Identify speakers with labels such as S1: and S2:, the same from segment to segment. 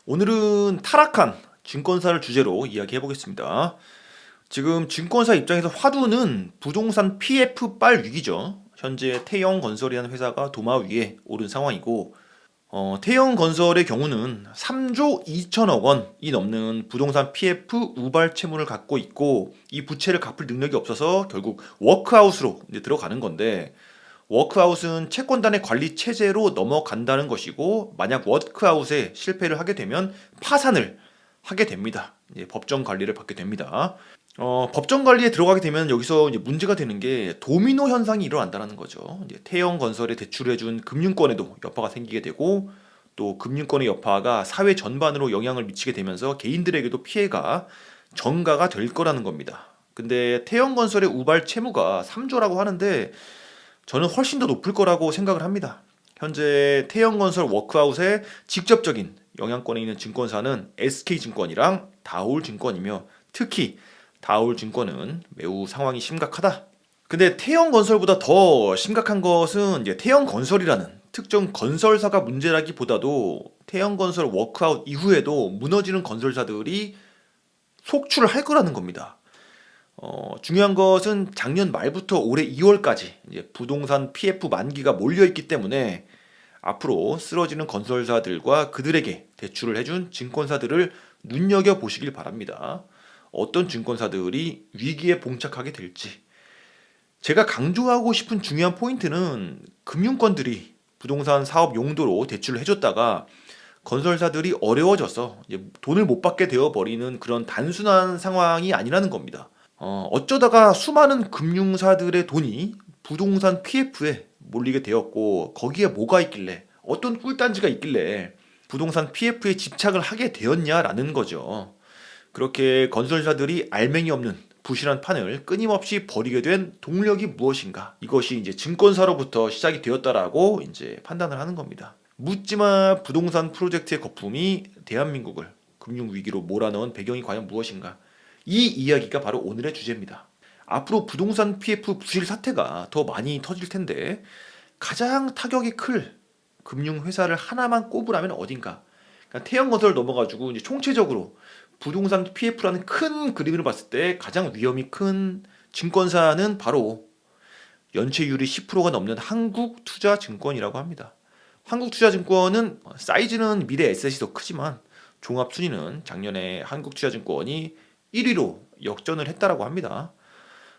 S1: 오늘은 타락한 증권사를 주제로 이야기해 보겠습니다. 지금 증권사 입장에서 화두는 부동산 PF 빨 위기죠. 현재 태영건설이라는 회사가 도마 위에 오른 상황이고, 태영건설의 경우는 3조 2천억 원이 넘는 부동산 PF 우발 채무를 갖고 있고, 이 부채를 갚을 능력이 없어서 결국 워크아웃으로 이제 들어가는 건데, 워크아웃은 채권단의 관리 체제로 넘어간다는 것이고, 만약 워크아웃에 실패를 하게 되면 파산을 하게 됩니다. 이제 법정 관리를 받게 됩니다. 법정 관리에 들어가게 되면 여기서 이제 문제가 되는 게 도미노 현상이 일어난다는 거죠. 이제 태영건설에 대출해준 금융권에도 여파가 생기게 되고, 또 금융권의 여파가 사회 전반으로 영향을 미치게 되면서 개인들에게도 피해가 전가가 될 거라는 겁니다. 근데 태영건설의 우발 채무가 3조라고 하는데 저는 훨씬 더 높을 거라고 생각을 합니다. 현재 태영건설 워크아웃에 직접적인 영향권에 있는 증권사는 SK증권이랑 다올증권이며, 특히 다올증권은 매우 상황이 심각하다. 근데 태영건설보다 더 심각한 것은 이제 태영건설이라는 특정 건설사가 문제라기보다도 태영건설 워크아웃 이후에도 무너지는 건설사들이 속출을 할 거라는 겁니다. 중요한 것은 작년 말부터 올해 2월까지 이제 부동산 PF 만기가 몰려있기 때문에 앞으로 쓰러지는 건설사들과 그들에게 대출을 해준 증권사들을 눈여겨보시길 바랍니다. 어떤 증권사들이 위기에 봉착하게 될지. 제가 강조하고 싶은 중요한 포인트는 금융권들이 부동산 사업 용도로 대출을 해줬다가 건설사들이 어려워져서 이제 돈을 못 받게 되어버리는 그런 단순한 상황이 아니라는 겁니다. 어쩌다가 수많은 금융사들의 돈이 부동산 PF에 몰리게 되었고, 거기에 뭐가 있길래, 어떤 꿀단지가 있길래 부동산 PF에 집착을 하게 되었냐라는 거죠. 그렇게 건설사들이 알맹이 없는 부실한 판을 끊임없이 벌이게 된 동력이 무엇인가? 이것이 이제 증권사로부터 시작이 되었다라고 이제 판단을 하는 겁니다. 묻지마 부동산 프로젝트의 거품이 대한민국을 금융위기로 몰아넣은 배경이 과연 무엇인가? 이 이야기가 바로 오늘의 주제입니다. 앞으로 부동산 PF 부실 사태가 더 많이 터질 텐데, 가장 타격이 클 금융회사를 하나만 꼽으라면 어딘가? 그러니까 태형건설 넘어가지고 이제 총체적으로 부동산 PF라는 큰 그림으로 봤을 때 가장 위험이 큰 증권사는 바로 연체율이 10%가 넘는 한국투자증권이라고 합니다. 한국투자증권은 사이즈는 미래 에셋이 더 크지만 종합 순위는 작년에 한국투자증권이 1위로 역전을 했다라고 합니다.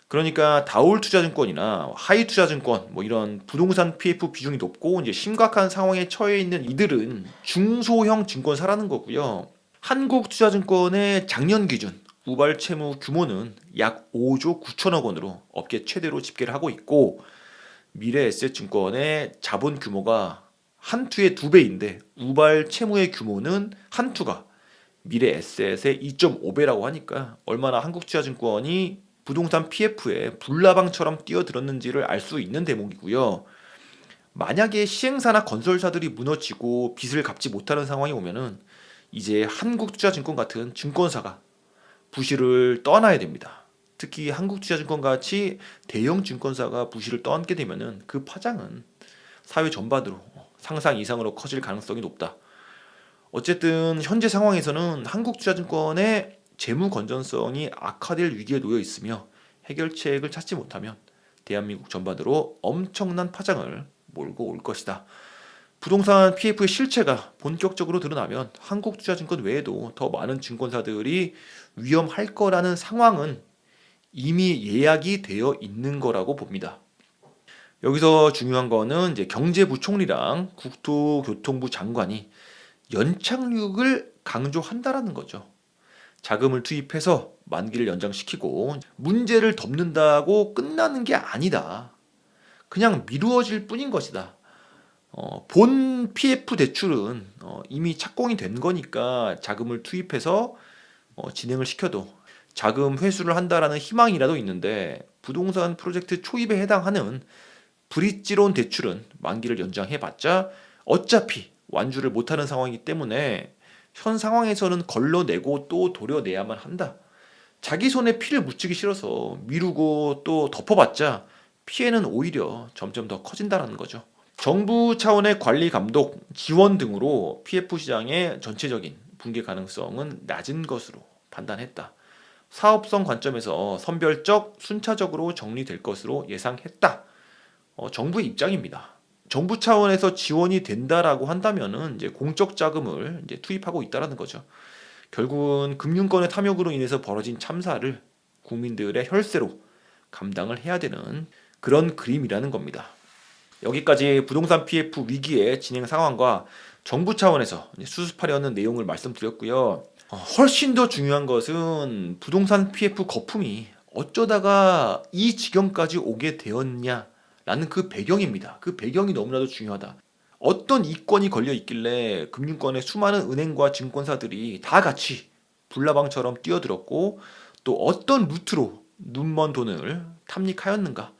S1: 그러니까 다올투자증권이나 하이투자증권 뭐 이런 부동산 PF 비중이 높고 이제 심각한 상황에 처해 있는 이들은 중소형 증권사라는 거고요. 한국투자증권의 작년 기준 우발 채무 규모는 약 5조 9천억 원으로 업계 최대로 집계를 하고 있고, 미래에셋증권의 자본 규모가 한투의 2배인데 우발 채무의 규모는 한투가 미래에셋의 2.5배라고 하니까 얼마나 한국투자증권이 부동산 PF에 불나방처럼 뛰어들었는지를 알 수 있는 대목이고요. 만약에 시행사나 건설사들이 무너지고 빚을 갚지 못하는 상황이 오면은 이제 한국투자증권 같은 증권사가 부실을 떠나야 됩니다. 특히 한국투자증권 같이 대형 증권사가 부실을 떠안게 되면은 그 파장은 사회 전반으로 상상 이상으로 커질 가능성이 높다. 어쨌든 현재 상황에서는 한국투자증권의 재무 건전성이 악화될 위기에 놓여 있으며, 해결책을 찾지 못하면 대한민국 전반으로 엄청난 파장을 몰고 올 것이다. 부동산 PF의 실체가 본격적으로 드러나면 한국투자증권 외에도 더 많은 증권사들이 위험할 거라는 상황은 이미 예약이 되어 있는 거라고 봅니다. 여기서 중요한 거는 이제 경제부총리랑 국토교통부 장관이 연착륙을 강조한다라는 거죠. 자금을 투입해서 만기를 연장시키고 문제를 덮는다고 끝나는 게 아니다. 그냥 미루어질 뿐인 것이다. 본 PF 대출은 이미 착공이 된 거니까 자금을 투입해서 진행을 시켜도 자금 회수를 한다라는 희망이라도 있는데, 부동산 프로젝트 초입에 해당하는 브릿지론 대출은 만기를 연장해봤자 어차피 완주를 못하는 상황이기 때문에 현 상황에서는 걸러내고 또 도려내야만 한다. 자기 손에 피를 묻히기 싫어서 미루고 또 덮어봤자 피해는 오히려 점점 더 커진다는 거죠. 정부 차원의 관리 감독, 지원 등으로 PF 시장의 전체적인 붕괴 가능성은 낮은 것으로 판단했다. 사업성 관점에서 선별적, 순차적으로 정리될 것으로 예상했다. 정부의 입장입니다. 정부 차원에서 지원이 된다라고 한다면은 이제 공적 자금을 이제 투입하고 있다라는 거죠. 결국은 금융권의 탐욕으로 인해서 벌어진 참사를 국민들의 혈세로 감당을 해야 되는 그런 그림이라는 겁니다. 여기까지 부동산 PF 위기의 진행 상황과 정부 차원에서 수습하려는 내용을 말씀드렸고요. 훨씬 더 중요한 것은 부동산 PF 거품이 어쩌다가 이 지경까지 오게 되었냐라는 그 배경입니다. 그 배경이 너무나도 중요하다. 어떤 이권이 걸려 있길래 금융권의 수많은 은행과 증권사들이 다 같이 불나방처럼 뛰어들었고 또 어떤 루트로 눈먼 돈을 탐닉하였는가?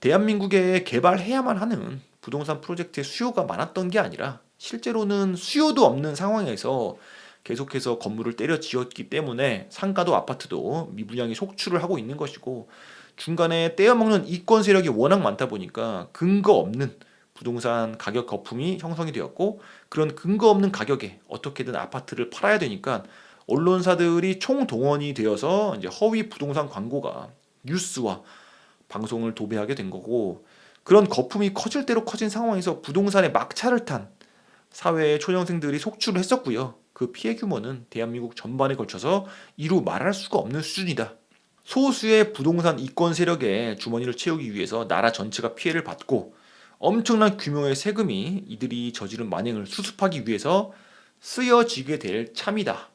S1: 대한민국에 개발해야만 하는 부동산 프로젝트의 수요가 많았던 게 아니라 실제로는 수요도 없는 상황에서 계속해서 건물을 때려 지었기 때문에 상가도 아파트도 미분양이 속출을 하고 있는 것이고 중간에 떼어먹는 이권 세력이 워낙 많다 보니까 근거 없는 부동산 가격 거품이 형성이 되었고 그런 근거 없는 가격에 어떻게든 아파트를 팔아야 되니까 언론사들이 총동원이 되어서 이제 허위 부동산 광고가 뉴스와 방송을 도배하게 된 거고 그런 거품이 커질 대로 커진 상황에서 부동산에 막차를 탄 사회의 초년생들이 속출을 했었고요. 그 피해 규모는 대한민국 전반에 걸쳐서 이루 말할 수가 없는 수준이다. 소수의 부동산 이권 세력의 주머니를 채우기 위해서 나라 전체가 피해를 받고 엄청난 규모의 세금이 이들이 저지른 만행을 수습하기 위해서 쓰여지게 될 참이다.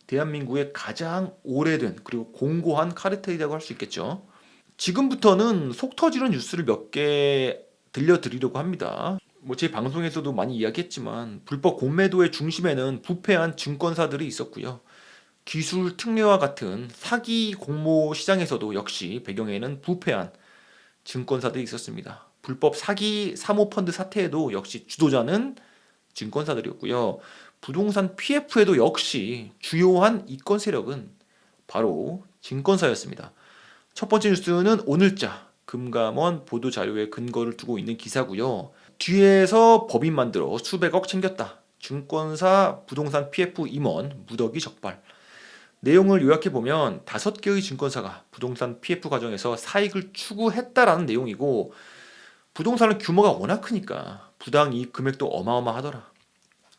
S1: 대한민국의 가장 오래된 그리고 공고한 카르텔이라고 할 수 있겠죠. 지금부터는 속 터지는 뉴스를 몇 개 들려드리려고 합니다. 제 방송에서도 많이 이야기했지만 불법 공매도의 중심에는 부패한 증권사들이 있었고요. 기술 특례와 같은 사기 공모 시장에서도 역시 배경에는 부패한 증권사들이 있었습니다. 불법 사기 사모펀드 사태에도 역시 주도자는 증권사들이었고요. 부동산 PF에도 역시 주요한 이권 세력은 바로 증권사였습니다. 첫 번째 뉴스는 오늘자 금감원 보도 자료에 근거를 두고 있는 기사고요. 뒤에서 법인 만들어 수백억 챙겼다. 증권사 부동산 PF 임원 무더기 적발. 내용을 요약해보면 5개의 증권사가 부동산 PF 과정에서 사익을 추구했다라는 내용이고 부동산의 규모가 워낙 크니까 부당이익 금액도 어마어마하더라.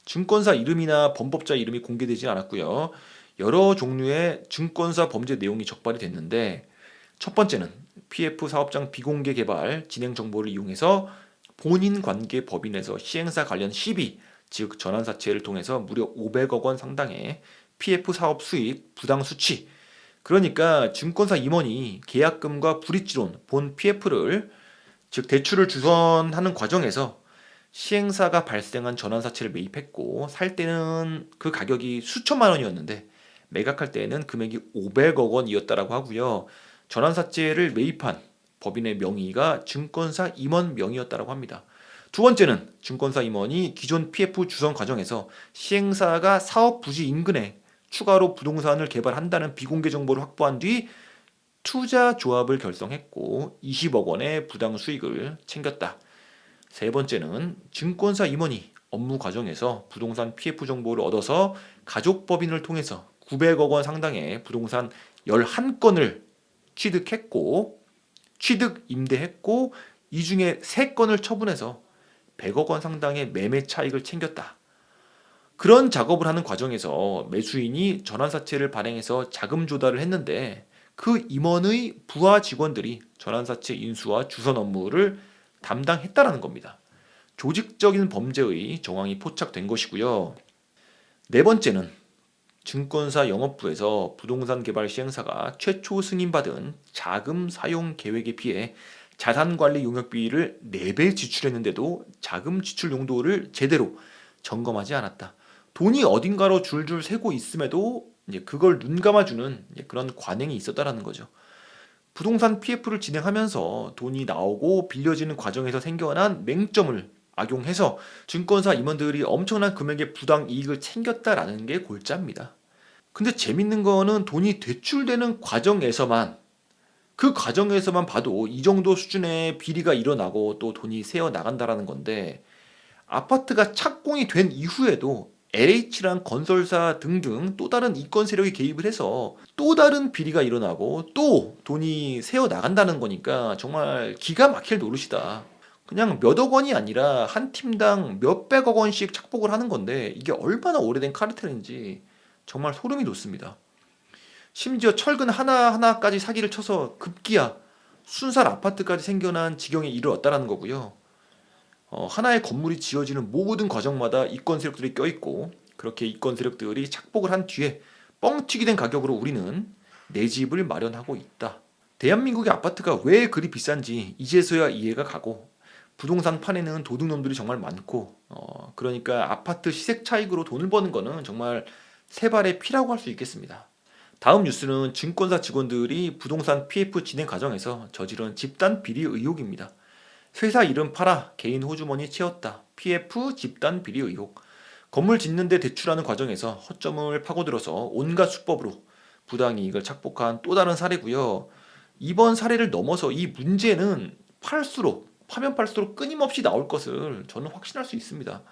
S1: 증권사 이름이나 범법자 이름이 공개되지 않았고요. 여러 종류의 증권사 범죄 내용이 적발이 됐는데 첫 번째는 PF 사업장 비공개 개발 진행 정보를 이용해서 본인 관계 법인에서 시행사 관련 시비, 즉 전환사채를 통해서 무려 500억 원 상당의 PF 사업 수익 부당 수취. 그러니까 증권사 임원이 계약금과 불이치론 본 PF를 즉 대출을 주선하는 과정에서 시행사가 발생한 전환사채를 매입했고 살 때는 그 가격이 수천만 원이었는데 매각할 때는 금액이 500억 원이었다라고 하고요. 전환사채를 매입한 법인의 명의가 증권사 임원 명의였다라고 합니다. 두 번째는 증권사 임원이 기존 PF 주선 과정에서 시행사가 사업 부지 인근에 추가로 부동산을 개발한다는 비공개 정보를 확보한 뒤 투자 조합을 결성했고 20억 원의 부당 수익을 챙겼다. 세 번째는 증권사 임원이 업무 과정에서 부동산 PF 정보를 얻어서 가족법인을 통해서 900억 원 상당의 부동산 11건을 취득했고 취득 임대했고 이 중에 3건을 처분해서 100억 원 상당의 매매 차익을 챙겼다. 그런 작업을 하는 과정에서 매수인이 전환사채를 발행해서 자금 조달을 했는데 그 임원의 부하 직원들이 전환사채 인수와 주선 업무를 담당했다라는 겁니다. 조직적인 범죄의 정황이 포착된 것이고요. 네 번째는 증권사 영업부에서 부동산 개발 시행사가 최초 승인받은 자금 사용 계획에 비해 자산관리 용역비를 4배 지출했는데도 자금 지출 용도를 제대로 점검하지 않았다. 돈이 어딘가로 줄줄 새고 있음에도 이제 그걸 눈 감아주는 그런 관행이 있었다라는 거죠. 부동산 PF를 진행하면서 돈이 나오고 빌려지는 과정에서 생겨난 맹점을 악용해서 증권사 임원들이 엄청난 금액의 부당 이익을 챙겼다라는 게 골자입니다. 근데 재밌는 거는 돈이 대출되는 과정에서만 그 과정에서만 봐도 이 정도 수준의 비리가 일어나고 또 돈이 새어 나간다라는 건데 아파트가 착공이 된 이후에도 LH랑 건설사 등등 또 다른 이권 세력이 개입을 해서 또 다른 비리가 일어나고 또 돈이 새어 나간다는 거니까 정말 기가 막힐 노릇이다. 그냥 몇억 원이 아니라 한 팀당 몇백억 원씩 착복을 하는 건데 이게 얼마나 오래된 카르텔인지 정말 소름이 돋습니다. 심지어 철근 하나하나까지 사기를 쳐서 급기야 순살 아파트까지 생겨난 지경에 이르렀다라는 거고요. 하나의 건물이 지어지는 모든 과정마다 이권 세력들이 껴있고 그렇게 이권 세력들이 착복을 한 뒤에 뻥튀기 된 가격으로 우리는 내 집을 마련하고 있다. 대한민국의 아파트가 왜 그리 비싼지 이제서야 이해가 가고 부동산 판에는 도둑놈들이 정말 많고 그러니까 아파트 시세 차익으로 돈을 버는 거는 정말 세 발의 피라고 할 수 있겠습니다. 다음 뉴스는 증권사 직원들이 부동산 PF 진행 과정에서 저지른 집단 비리 의혹입니다. 회사 이름 팔아 개인 호주머니 채웠다. PF 집단 비리 의혹. 건물 짓는데 대출하는 과정에서 허점을 파고들어서 온갖 수법으로 부당이익을 착복한 또 다른 사례고요. 이번 사례를 넘어서 이 문제는 파면 팔수록 끊임없이 나올 것을 저는 확신할 수 있습니다.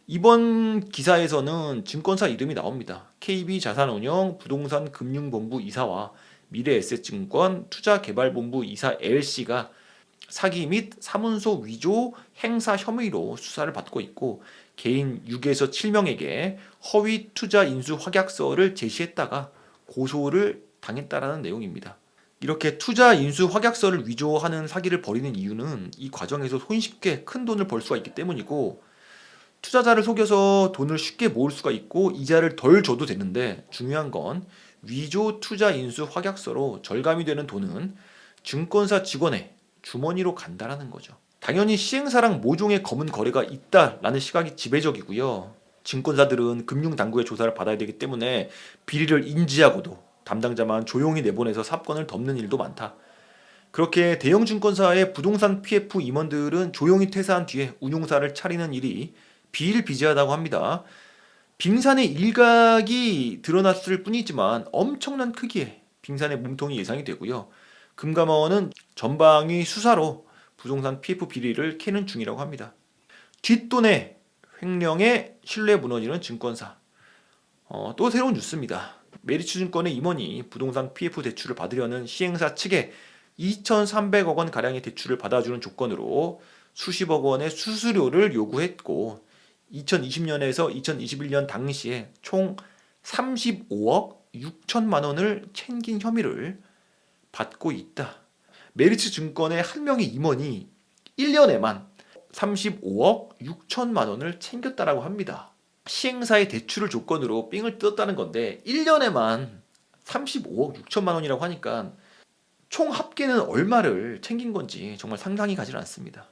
S1: 이번 기사에서는 증권사 이름이 나옵니다. KB자산운용 부동산금융본부 이사와 미래에셋증권 투자개발본부 이사 L씨가 사기 및 사문서 위조 행사 혐의로 수사를 받고 있고 개인 6에서 7명에게 허위 투자 인수 확약서를 제시했다가 고소를 당했다라는 내용입니다. 이렇게 투자 인수 확약서를 위조하는 사기를 벌이는 이유는 이 과정에서 손쉽게 큰 돈을 벌 수가 있기 때문이고 투자자를 속여서 돈을 쉽게 모을 수가 있고 이자를 덜 줘도 되는데 중요한 건 위조 투자 인수 확약서로 절감이 되는 돈은 증권사 직원의 주머니로 간다라는 거죠. 당연히 시행사랑 모종의 검은 거래가 있다라는 시각이 지배적이고요. 증권사들은 금융당국의 조사를 받아야 되기 때문에 비리를 인지하고도 담당자만 조용히 내보내서 사건을 덮는 일도 많다. 그렇게 대형 증권사의 부동산 PF 임원들은 조용히 퇴사한 뒤에 운용사를 차리는 일이 비일비재하다고 합니다. 빙산의 일각이 드러났을 뿐이지만 엄청난 크기의 빙산의 몸통이 예상이 되고요. 금감원은 전방위 수사로 부동산 PF 비리를 캐는 중이라고 합니다. 뒷돈의 횡령에 신뢰 무너지는 증권사. 또 새로운 뉴스입니다. 메리츠증권의 임원이 부동산 PF 대출을 받으려는 시행사 측에 2,300억 원 가량의 대출을 받아주는 조건으로 수십억 원의 수수료를 요구했고 2020년에서 2021년 당시에 총 35억 6천만 원을 챙긴 혐의를 받고 있다. 메리츠증권의 한 명의 임원이 1년에만 35억 6천만 원을 챙겼다라고 합니다. 시행사의 대출을 조건으로 삥을 뜯었다는 건데 1년에만 35억 6천만 원이라고 하니까 총 합계는 얼마를 챙긴 건지 정말 상상이 가지 않습니다.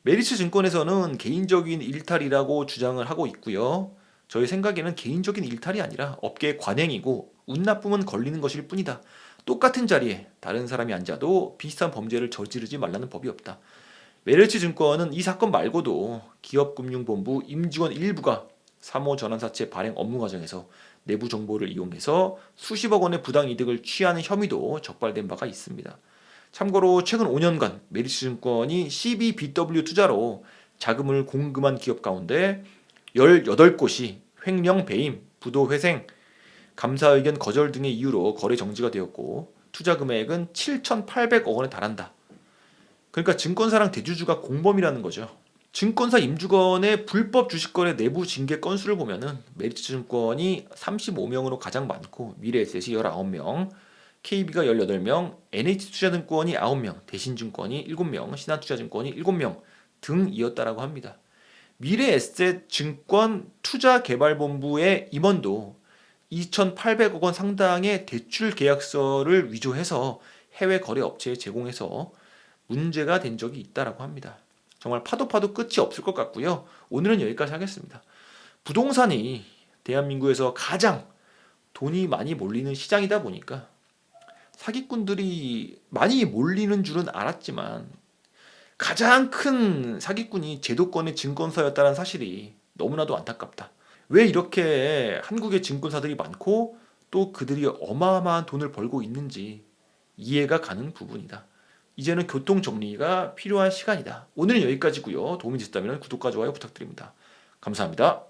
S1: 메리츠증권에서는 개인적인 일탈이라고 주장을 하고 있고요. 저희 생각에는 개인적인 일탈이 아니라 업계의 관행이고 운 나쁘면 걸리는 것일 뿐이다. 똑같은 자리에 다른 사람이 앉아도 비슷한 범죄를 저지르지 말라는 법이 없다. 메리츠증권은 이 사건 말고도 기업금융본부 임직원 일부가 3호 전환사채 발행 업무 과정에서 내부 정보를 이용해서 수십억 원의 부당이득을 취하는 혐의도 적발된 바가 있습니다. 참고로 최근 5년간 메리츠증권이 CBBW 투자로 자금을 공금한 기업 가운데 18곳이 횡령 배임, 부도 회생, 감사 의견 거절 등의 이유로 거래 정지가 되었고 투자 금액은 7,800억 원에 달한다. 그러니까 증권사랑 대주주가 공범이라는 거죠. 증권사 임직원의 불법 주식거래 내부 징계 건수를 보면은 메리츠증권이 35명으로 가장 많고 미래에셋이 19명, KB가 18명, NH투자증권이 9명, 대신증권이 7명, 신한투자증권이 7명 등이었다라고 합니다. 미래에셋증권 투자개발본부의 임원도 2,800억 원 상당의 대출 계약서를 위조해서 해외 거래 업체에 제공해서 문제가 된 적이 있다라고 합니다. 정말 파도 끝이 없을 것 같고요. 오늘은 여기까지 하겠습니다. 부동산이 대한민국에서 가장 돈이 많이 몰리는 시장이다 보니까 사기꾼들이 많이 몰리는 줄은 알았지만 가장 큰 사기꾼이 제도권의 증권사였다는 사실이 너무나도 안타깝다. 왜 이렇게 한국의 증권사들이 많고 또 그들이 어마어마한 돈을 벌고 있는지 이해가 가는 부분이다. 이제는 교통 정리가 필요한 시간이다. 오늘은 여기까지고요. 도움이 됐다면 구독과 좋아요 부탁드립니다. 감사합니다.